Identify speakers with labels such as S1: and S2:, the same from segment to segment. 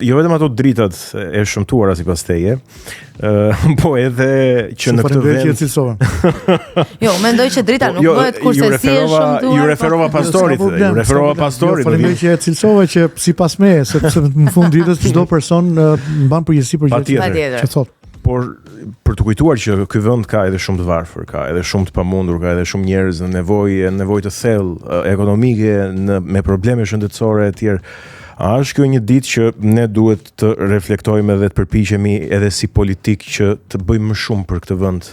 S1: jo vetëm ato dritat e shëmtuara sipas teje, po edhe që në këtë vend.
S2: Jo, mendoj që drita nuk bëhet kurse si e shëmtuar.
S1: Ju referova pastorit,
S3: Faleminderit që e cilësove që sipas meje, sepse në fund ditës çdo person mban përgjegjësi për gjë që thot.
S1: Por për të kujtuar që ky vend ka edhe shumë të varfër, ka edhe shumë të pamundur, ka edhe shumë njerëz në nevojë të thellë ekonomike, me probleme shëndetësore e tjerë. A është kjo një ditë që ne duhet të reflektojmë edhe të përpiqemi edhe si politik që të bëjmë më shumë për këtë vend?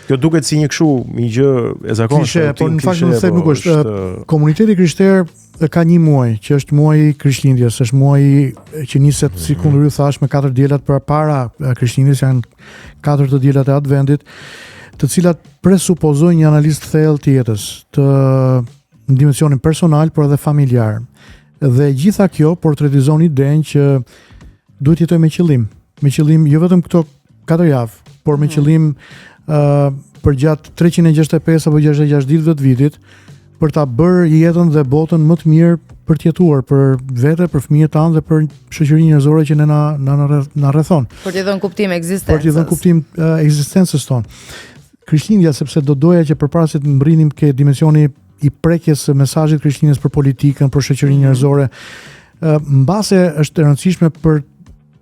S1: Kjo duket si një gjë e zakonshme.
S3: Po në fakt nuk është. Komuniteti krishter ka një muaj, që është muaji i Krishtlindjes, është muaji që niset si kundër ju thash me 4 diellat përpara Krishtlindjes, janë 4 të diellat e Adventit, të cilat presupozojnë një analizë të thellë të jetës, të në dimensionin personal, por edhe familjar. Dhe gjitha kjo portretizon idenë që duhet jetoj me qëllim jo vetëm këto 4 javë, por me qëllim për gjatë 365 apo 606 ditëve të vitit, për ta bërë jetën dhe botën më të mirë për të jetuar, për vete, për fëmijët tanë dhe për shoqërinë njerëzore që na rrethon.
S2: Për t'i dhënë kuptim ekzistencës.
S3: Për t'i dhënë kuptim ekzistencës tonë. Krishtlindja, sepse do doja që përpara se të mbrinim ke dimensioni i prekjes së mesazhit Krishtlindjes për politikën, për shoqërinë njerëzore, mbase është e rëndësishme për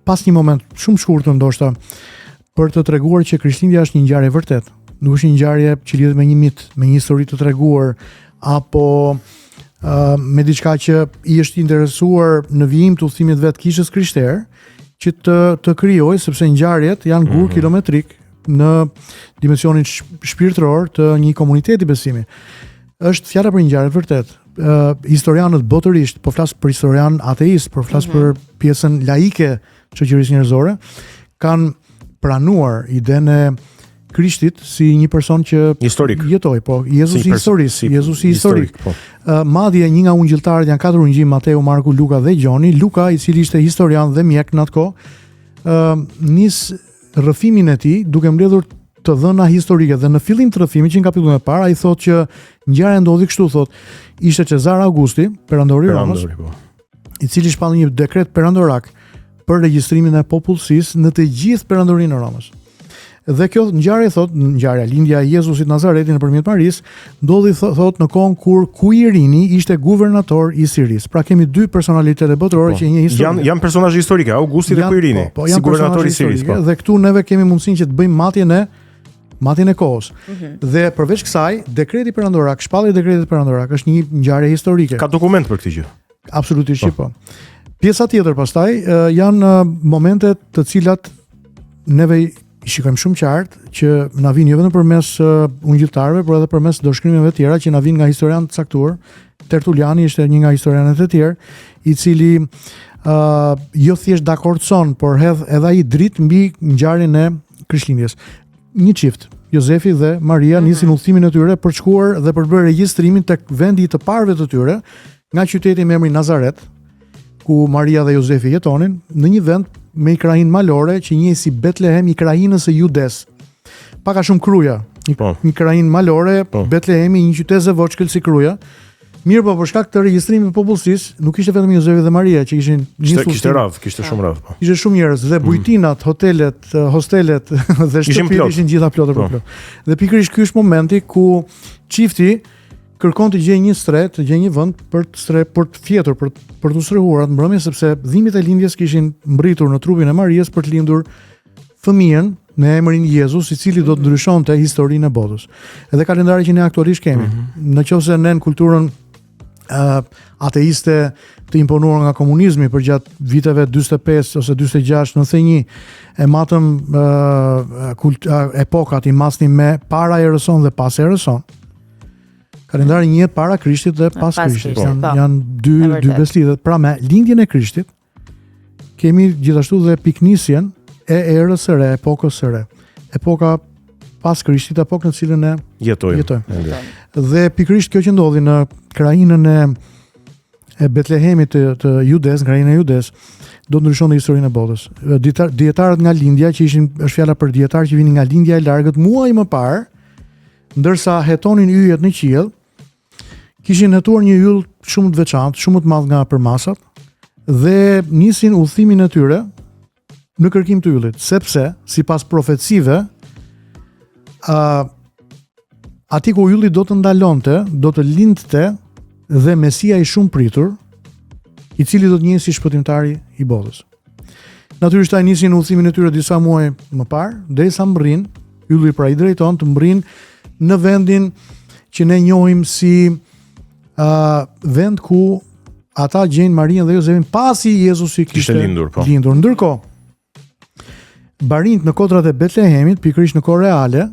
S3: pas një moment shumë shkurtër ndoshta për të treguar që Krishtlindja është një ngjarje vërtet. Nuk është një ngjarje që lidhet me një mit, me një histori të treguar apo me diçka që i është interesuar në vijim të udhëtimit vet kishës krishter që të krijojë, sepse ngjarjet janë gur kilometrik në dimensionin shpirtëror të një komuniteti besimi. Është fjala për një ngjarje vërtet. Historianët botërisht, po flas për historian ateist, po flas për pjesën laike të shoqërisë njerëzore, kanë pranuar idenë e Krishtit si një person që
S1: historik
S3: jetoi, po Jezusi historik.
S1: Po.
S3: Madje një nga ungjilltarët, janë 4 ungjim, Mateu, Marku, Luka dhe Gjoni. Luka, i cili ishte historian dhe mjek në atë kohë, nis rrëfimin e tij duke mbledhur të dhëna historike, dhe në fillim të rrëfimit që në kapitullin e parë ai thotë që ngjarja ndodhi kështu, thotë, ishte Cezar Augusti, perandori i Romës, i cili shpalli një dekret perandorak për regjistrimin e popullsisë në të gjithë perandorinë e Romës. Dhe kjo ngjarje, thotë, ngjarja lindja e Jezusit Nazaretit nëpërmjet Marisë, ndodhi thotë në kohën kur Kuirini ishte guvernator i Sirisë. Pra kemi 2 personalitete botërore që një histori.
S1: Janë personazhe historike, Augusti dhe Kuirini, si guvernator i Sirisë.
S3: Dhe këtu neve kemi mundësinë që të bëjmë matjen e kohës. Dhe përveç kësaj, dekreti perandorak, shpallja e dekretit perandorak është një ngjarje historike.
S1: Ka dokument për këtë gjë?
S3: Absolutisht po. Pjesa tjetër pastaj janë momente të cilat neve i shikojmë shumë qartë që na vijnë jo vetëm përmes ungjilltarëve, por edhe përmes dorëshkrimeve të tjera që na vijnë nga historianë të caktuar. Tertuliani ishte një nga historianët e tjerë, i cili jo thjesht dakordson, por hedh edhe ai dritë mbi ngjarjen e Krishtlindjes. Një çift, Jozefi dhe Maria, nisin udhëtimin e tyre për të shkuar dhe për të bërë regjistrimin tek vendi i të parëve të tyre, nga qyteti me emrin Nazaret, ku Maria dhe Jozefi jetonin, në një vend me një krahinë malore që njihet si Betlehem i krahinës së Judes. Pak a shumë kruja, një krahinë malore, Betlehemi, një qytet zëvoçkël si kruja. Mirë, po për shkak të regjistrimit të popullsisë, nuk ishte vetëm Jozefi dhe Maria që kishin
S1: kishte shumë radh, po.
S3: Ishte shumë njerëz dhe bujtinat, hotelet, hostelet dhe shtëpitë ishin gjitha plotë për plot. Dhe pikërisht ky është momenti ku çifti kërkon të gjejë një stre, të gjejë një vend për të fjetur, për të strehuar atë mbrëmje, sepse dhimbjet e lindjes kishin mbritur në trupin e Marisë për të lindur fëmijën me emrin Jezus, i cili do të ndryshonte historinë e botës. Edhe kalendari që ne aktualisht kemi. Nëse ne në kulturën ateiste të imponuar nga komunizmi për gjatë viteve 45 ose 46, 91, e matëm epokat i masnim me para erëson dhe pas erëson. Kalendari njëhet para Krishtit dhe pas Krishtit. Janë dy beslidhet. Pra me lindjen e Krishtit kemi gjithashtu dhe piknisjen e erës së re, epokës së re. Epoka pas Krishtit, epokën në cilën ne jetojmë. Dhe pikërisht kjo që ndodhi në krahinën e Betlehemit të Judes, krahinën e Judes, do të ndryshonte historinë e botës. Dietarët nga lindja, që është fjala për dietar që vinin nga lindja e largët muaj më parë, ndërsa hetonin yjet në qiell, kishin hetuar një yll shumë të veçantë, shumë të madh nga përmasat, dhe nisin udhëtimin e tyre në kërkim të yllit, sepse sipas profecive, ati ku ylli do të ndalonte, do të lindte dhe Mesia i shumë pritur, i cili do të njihej si shpëtimtari i botës. Natyrisht ai nisin udhëtimin e tyre disa muaj më parë, derisa mbërrin, ylli pra i drejton të mbërrin në vendin që ne njohim si vend ku ata gjejnë Marinë dhe Josefin pasi Jezusi kishte
S1: lindur.
S3: Ndërkohë, barinjt në kodrat e Betlehemit, pikërisht në kohë reale,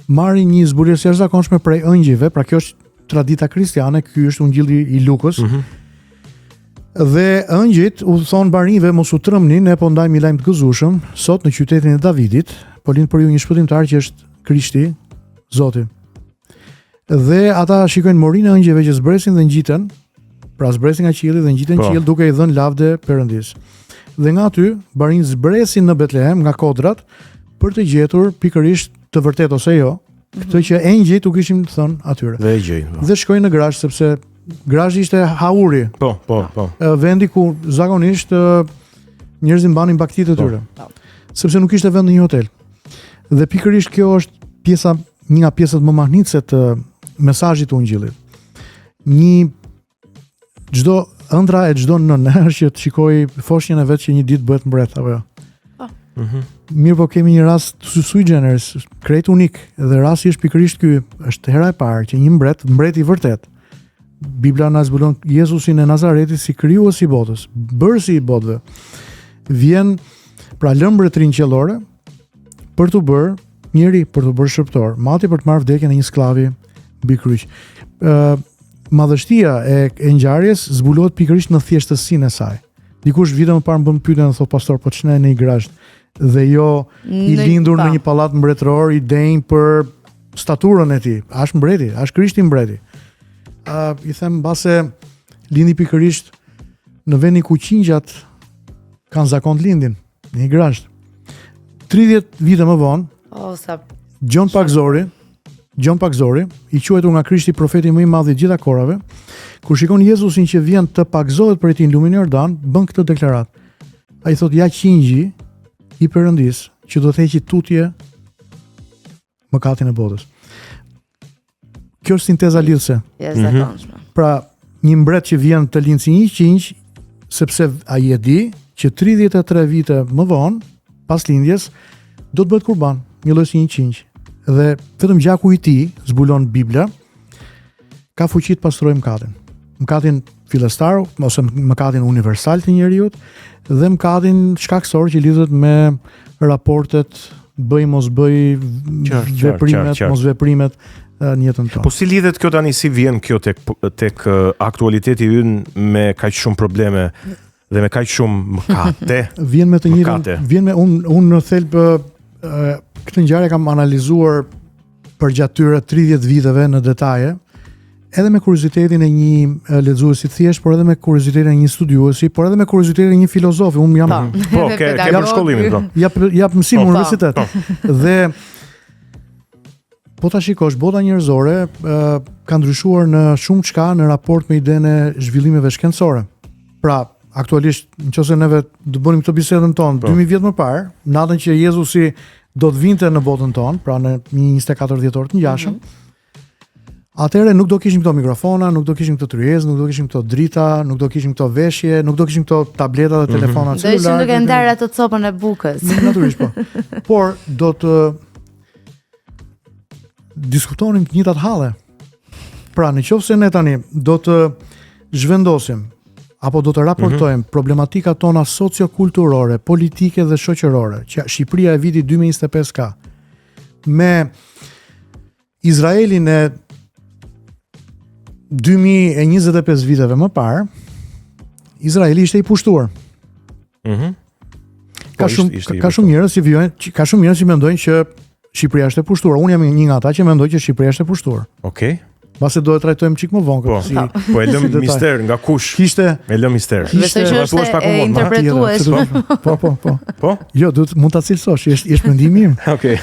S3: marrin një zbulesë jashtëzakonshme prej ëngjëve, pra kjo është tradita kristiane, ky është ungjilli i Lukës. Dhe ëngjëjt u thon barinjve mos u trëmni, ne po ndajmë një lajm të gëzueshëm, sot në qytetin e Davidit, po lind për ju një shpëtimtar që është Krishti, Zoti. Dhe ata shikojnë morinë e ëngjëve që zbresin dhe ngjiten, pra zbresin nga qielli dhe ngjiten qiell duke i dhënë lavde Perëndis. Dhe nga aty barinjt zbresin në Betlehem nga kodrat për të gjetur pikërisht të vërtet ose jo, këtë që engjëjt u kishin thënë atyre.
S1: Dhe e gjejnë.
S3: Dhe shkojnë në Grazh sepse Grazhi ishte hauri.
S1: Po.
S3: Vendi ku zakonisht njerëzit mbanin baktitë e tyre. Sepse nuk ishte vend në një hotel. Dhe pikërisht kjo është një nga pjesët më mahnitse të mesazhit të ungjillit. Çdo ëndra e çdo nënë që të shikoj foshnjën e vet që një ditë bëhet mbret apo jo. Mirë, po kemi një rast sui generis, krejt unik, dhe rasti është pikërisht ky, është hera e parë që një mbret i vërtet. Bibla na zbulon Jezusin e Nazaretit si krijuesi i botës, bërësi i botëve. Vjen pra lëmbre trinqellore për të bërë njeri, për të bërë shërptor, mati për të marrë vdekjen e një sklavi mbi kryq. Madhështia e ngjarjes zbulohet pikërisht në thjeshtësinë e saj. Dikush vite më parë më bën pyetjen dhe thotë pastor, po ç'ne në një grazh dhe jo i lindur në një pallat mbretëror, i denj për staturën e tij. Është mbreti, është Krishti mbreti. I them mbase lindi pikërisht në vendin ku qingjat kanë zakon të lindin, në një grazh. 30 vite më vonë, John Pakzori, i quajtur nga Krishti profeti më i madh i gjitha kohërave, kur shikon Jezusin që vjen të pagzohet për tij në lumin e Jordan, bën këtë deklaratë. Ai thotë ja qingji i Perëndis që do të heqë tutje mëkatin e botës. Kjo është sinteza lidhëse. Pra, një mbret që vjen të lind si një qingj, sepse ai e di që 33 vite më vonë, pas lindjes, do të bëhet kurban, një lloj si një qingj. Dhe vetëm gjaku i tij, zbulon Bibla, ka fuqi të pastrojë mëkatin. Mëkatin fillestar ose mëkatin universal të njerëzit dhe mëkatin shkaksor që lidhet me raportet bëj mos bëj, veprimet, mos veprimet në jetën tonë.
S1: Po si lidhet kjo tani, si vjen kjo tek aktualiteti ynë me kaq shumë probleme dhe me kaq shumë mëkate?
S3: Vjen me të njëjtën, vjen me unë në thelb këtë ngjarje kam analizuar përgjatë tyre 30 viteve në detaje, edhe me kuriozitetin e një lexuesi thjesht, por edhe me kuriozitetin e një studiuesi, por edhe me kuriozitetin e një filozofi. Unë jam
S1: ke për shkollimin, po.
S3: Jap mësim në universitet. Dhe po ta shikosh, bota njerëzore ka ndryshuar në shumë çka në raport me idenë e zhvillimeve shkencore. Pra, aktualisht, nëse neve do bënim këtë bisedën tonë 2000 vjet më parë, natën që Jezusi do të vinte në botën tonë, pra në 24 dhjetor të ngjashëm, atëherë nuk do kishim këto mikrofona, nuk do kishim këto tryezë, nuk do kishim këto drita, nuk do kishim këto veshje, nuk do kishim këto tableta dhe telefona celulare.
S2: Do ishim duke ndarë ato copën e bukës.
S3: Natyrisht po. Por do të diskutonim të njëjtat halle. Pra, nëse ne tani do të zhvendosim apo do të raportojmë problematikat tona sociokulturore, politike dhe shoqërore, që Shqipëria e vitit 2025 ka, me Izraelin e 2025 viteve më parë, Izraeli ishte i pushtuar. Ka shumë njerëz që mendojnë që Shqipëria është e pushtuar. Unë jam një nga ata që mendoj që Shqipëria është e pushtuar.
S1: Okej.
S3: Pasi do e trajtojmë çik më vonë.
S1: Po e lëm mister nga kush? E lëm mister.
S2: Besoj që është e interpretueshme.
S3: Po. Jo, mund ta cilësosh, është mendimi im.
S1: Okej.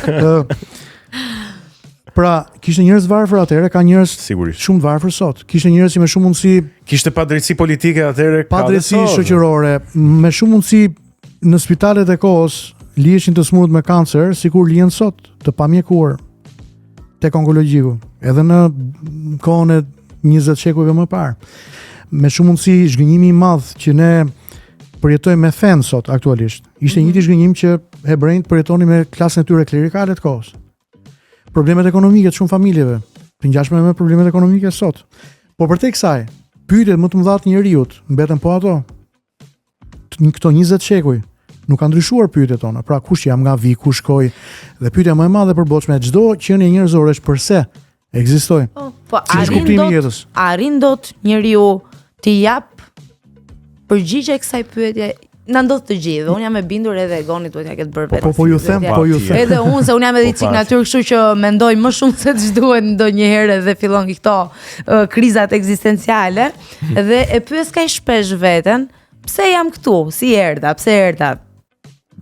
S3: Pra, kishte njerëz varfër atëherë, ka njerëz
S1: sigurisht
S3: shumë të varfër sot. Kishte njerëz që me shumë mundësi,
S1: kishte padrejtësi politike atëherë,
S3: padrejtësi shoqërore, me shumë mundësi në spitalet e kohës liheshin të smurët me kancer, sikur lihen sot, të pamjekuar tek onkologjiku, edhe në kohën e 20 shekujve më parë. Me shumë mundësi zhgënjimi i madh që ne përjetojmë me fen sot aktualisht. Ishte njëjti zhgënjim që hebrejt përjetonin me klasën e tyre klerikale të kohës. Problemet ekonomike të shumë familjeve, të ngjashme me problemet ekonomike sot. Po përtej kësaj, pyetjet më të mëdha të njerëzit mbeten po ato. Këto 20 shekuj nuk ka ndryshuar pyetjet tona. Pra kush jam, nga vi, ku shkoj? Dhe pyetja më e madhe përballshme e çdo qenie njerëzore është pse ekzistoj.
S2: Po arrin dot njeriu të jap përgjigje kësaj pyetje. Na ndodh të gjithë. Unë jam e bindur edhe Goni duhet ja ketë bërë vetë.
S3: Po ju them.
S2: Edhe unë se unë jam edhe cik natyrë, kështu që mendoj më shumë se ç'duhet ndonjëherë dhe fillon këto krizat ekzistenciale dhe e pyes kaq shpesh veten, pse jam këtu? Si erdha? Pse erdha?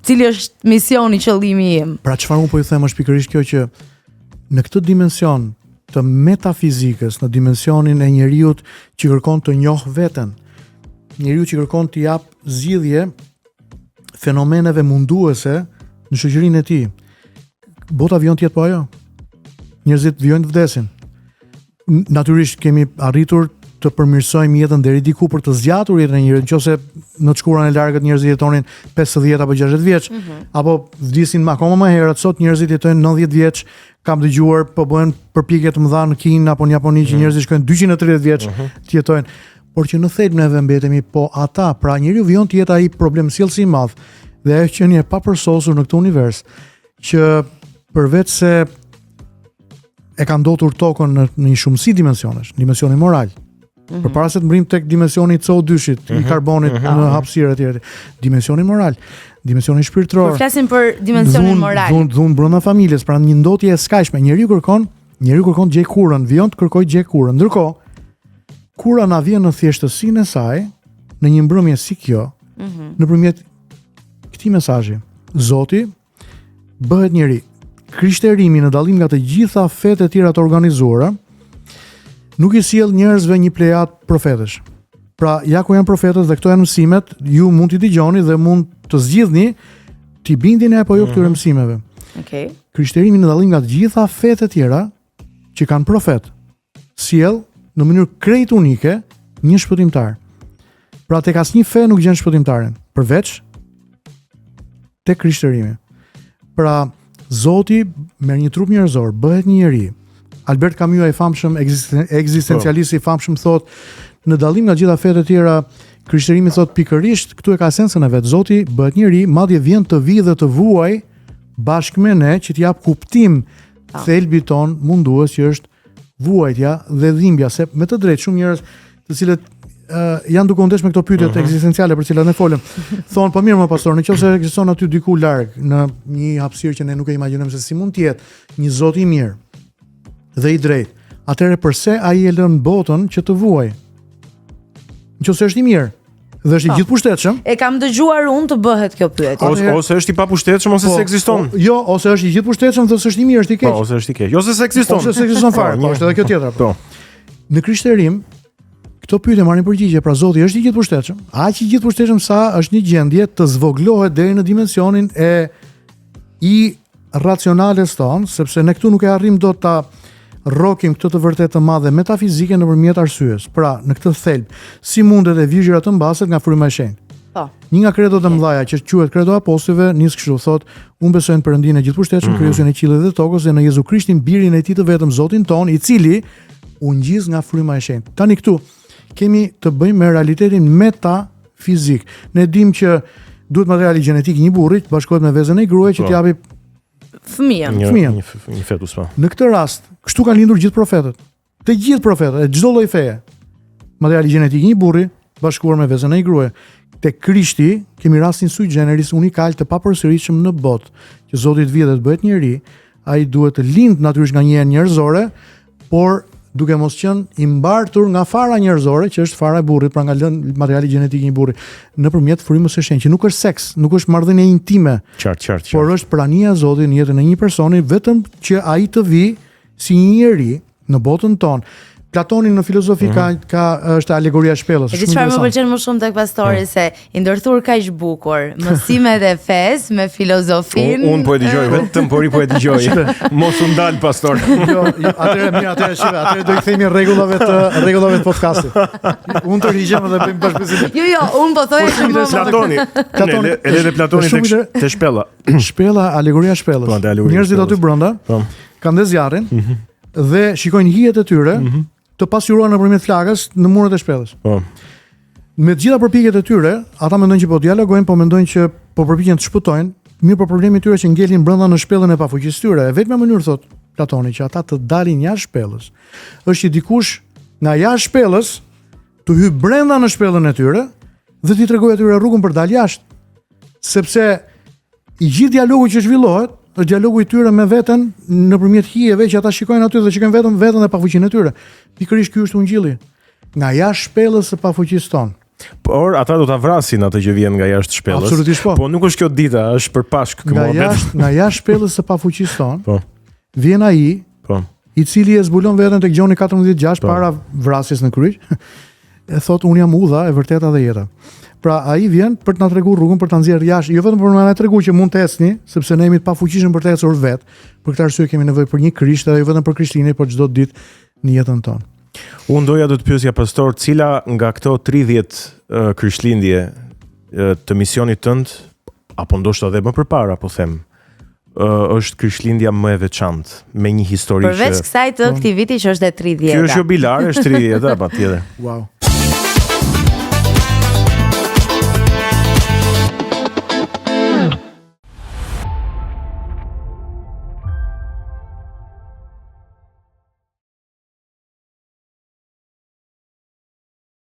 S2: Cili është misioni, qëllimi im?
S3: Pra çfarë unë po ju them është pikërisht kjo që në këtë dimension të metafizikës, në dimensionin e njeriut që kërkon të njohë veten, njeriu që kërkon të jap zgjidhje fenomeneve munduese në shoqërinë e tij. Bota vjen tjetër po ajo. Njerëzit vijnë të vdesin. Natyrisht kemi arritur të përmirësojmë jetën deri diku për të zgjatur jetën e njerëzit, nëse në të shkurën e largët njerëzit jetonin 50 apo 60 vjeç, apo vdisin akoma më herët, sot njerëzit jetojnë 90 vjeç. Kam dëgjuar po bëhen përpjekje të mëdha në Kinë apo në Japoni që njerëzit shkojnë 230 vjeç të jetojnë. Por që në thelb neve mbetemi po ata, pra njeriu vjen të jetë ai problemsjellsi i madh dhe ajo qenie e papërsosur në këtë univers që përveç se e ka ndotur tokën në një shumësi dimensionesh, dimensioni moral. Përpara se të mbrim tek dimensioni i CO2-shit, i karbonit në hapësirë etj. Dimensioni moral, dimensioni shpirtëror.
S2: Po flasim për dimensionin moral.
S3: Dhun brenda familjes, pra një ndotje e skajshme. Njeriu kërkon të gjej kurrën, vjen të kërkojë gjej kurrën. Ndërkohë kura na vjen në thjeshtësinë e saj, në një mbrëmje si kjo, nëpërmjet këtij mesazhi. Zoti bëhet njeri. Krishterimi në dallim nga të gjitha fetë e tjera të organizuara, nuk i sjell njerëzve një plejad profetësh. Pra, ja ku janë profetët dhe këto janë mësimet, ju mund t'i dëgjoni dhe mund të zgjidhni t'i bindini apo jo këtyre mësimeve.
S2: Okej.
S3: Krishterimi në dallim nga të gjitha fetë e tjera që kanë profet, sjell në mënyrë krejt unike një shpëtimtar. Pra tek asnjë fe nuk gjen shpëtimtarin, përveç tek krishterimi. Pra Zoti merr një trup njerëzor, bëhet një njeri. Albert Camus i famshëm ekzistencialist i famshëm thot, në dallim nga gjitha fetë e tjera, krishterimi thot pikërisht këtu e ka esencën e vet. Zoti bëhet njeri, madje vjen të vijë dhe të vuaj bashkë me ne që t'jap kuptim thelbit ton mundues që është vuajtja dhe dhimbja, se me të drejtë shumë njerëz të cilët janë duke u ndesh me këto pyetje ekzistenciale për cilat ne folëm, thonë po mirë më pastor, nëse ekziston aty diku larg në një hapësirë që ne nuk e imagjinojmë se si mund të jetë një Zot i mirë dhe i drejtë, atëherë pse ai e lën botën që të vuajë? Nëse është i mirë dhe është i gjithëpushtetshëm.
S2: E kam dëgjuar unë të bëhet kjo pyetje.
S1: Ose është i papushtetshëm ose se ekziston.
S3: Jo, ose është i gjithëpushtetshëm dhe s'është i mirë, është i keq.
S1: Po, ose është i keq. Ose se ekziston.
S3: Ose se ekziston fare. Po, është edhe kjo tjetra. Po. Në krishterim, këto pyetje marrin përgjigje, pra Zoti është i gjithëpushtetshëm, aq i gjithëpushtetshëm sa është një gjendje të zvoglohet deri në dimensionin e i racionales tonë, sepse ne këtu nuk e arrim dot ta rrokim këtë të vërtetë të madhe metafizike nëpërmjet arsyes. Pra, në këtë thelb, si mundet e vizhira të mbaset nga fryma e shenjtë.
S2: Po.
S3: Një nga kredot e mëdha që quhet kredo apostujve nis kështu, thotë, unë besoj në Perëndinë e gjithëpushtetshëm, krijuesin e qiellit dhe tokës dhe në Jezu Krishtin, birin e tij të vetëm, Zotin ton, i cili u ngjiz nga fryma e shenjtë. Tani këtu kemi të bëjmë me realitetin metafizik. Ne dimë që duhet materiali gjenetik i një burri të bashkohet me vezën e gruaj që t'i japi
S2: fëmijën.
S1: Një fetus pa.
S3: Në këtë rast, kështu kanë lindur gjithë profetët. Të gjithë profetët, e çdo lloj feje. Materiali gjenetik i një burri bashkuar me vezën e një gruaje. Te Krishti kemi rastin sui generis unikal të papërsëritshëm në botë, që Zoti të vijë dhe të bëhet njeri, ai duhet të lindë natyrisht nga një jenë njerëzore, por duke mos qenë i mbartur nga fara njerëzore, që është fara e burrit, pra nga materiali gjenetik i një burri, nëpërmjet frymës së shenjtë, që nuk është seks, nuk është marrëdhënie intime.
S1: Qartë.
S3: Por është prania e Zotit në jetën e një personi, vetëm që ai të vijë si një njeri në botën tonë. Platoni në filozofi është alegoria e shpellës.
S2: E di çfarë më pëlqen më shumë tek pastori se i ndërthur kaq bukur, mësimet e fesë me filozofinë.
S1: Unë po e dëgjoj vetëm, por i po e dëgjoj. Mos u ndal pastor.
S3: Jo, atëherë mirë, atëherë do i kthemi rregullave të podcastit. Unë të rigjem dhe bëjmë bashkëpunim.
S2: Jo, unë po thoya se
S1: Platoni, edhe Platoni te shpella.
S3: Shpella, alegoria e shpellës. Njerëzit aty brenda kanë dhe zjarrin dhe shikojnë hijet e tyre të pasqyruar nëpërmjet flakës në muret e shpellës. Me të gjitha përpjekjet e tyre, ata mendojnë që po dialogojnë, po mendojnë që po përpiqen të shpëtojnë, mirë po problemi i tyre që ngelin brenda në shpellën e pafuqisë tyre. E vetmja mënyrë thot Platoni që ata të dalin jashtë shpellës është që dikush nga jashtë shpellës të hyjë brenda në shpellën e tyre dhe t'i tregojë atyre rrugën për dalë jashtë. Sepse i gjithë dialogu që zhvillohet është dialogu i tyre me veten nëpërmjet hijeve që ata shikojnë aty dhe shikojnë vetëm veten dhe pafuqinë e tyre. Pikërisht ky është ungjilli. Nga jashtë shpellës së pafuqisë tonë.
S1: Por ata do ta vrasin atë që vjen nga jashtë shpellës.
S3: Absolutisht po.
S1: Po nuk është kjo dita, është për Pashk ky muhabet.
S3: Nga jashtë shpellës së pafuqisë tonë. Po. Vjen ai, i cili e zbulon veten tek Gjoni 14:6 para vrasjes në kryq. E thot unë jam udha, e vërteta dhe jeta. Pra ai vjen për të na treguar rrugën, për ta nxjerrë jashtë, jo vetëm për të na treguar që mund të ecni, sepse ne jemi të pafuqishëm për të ecur vet. Për këtë arsye kemi nevojë për një Krisht, edhe jo vetëm për Krishtinë, por çdo ditë në jetën tonë.
S1: Unë doja të pyesja pastor, cila nga këto 30 Krishtlindje të misionit tënd, apo ndoshta edhe më përpara, po them, është Krishtlindja më e veçantë, me një histori
S2: përveç kësaj të këtij viti që është e 30.
S1: Kjo është jubilar, është 30, patjetër.
S3: Wow.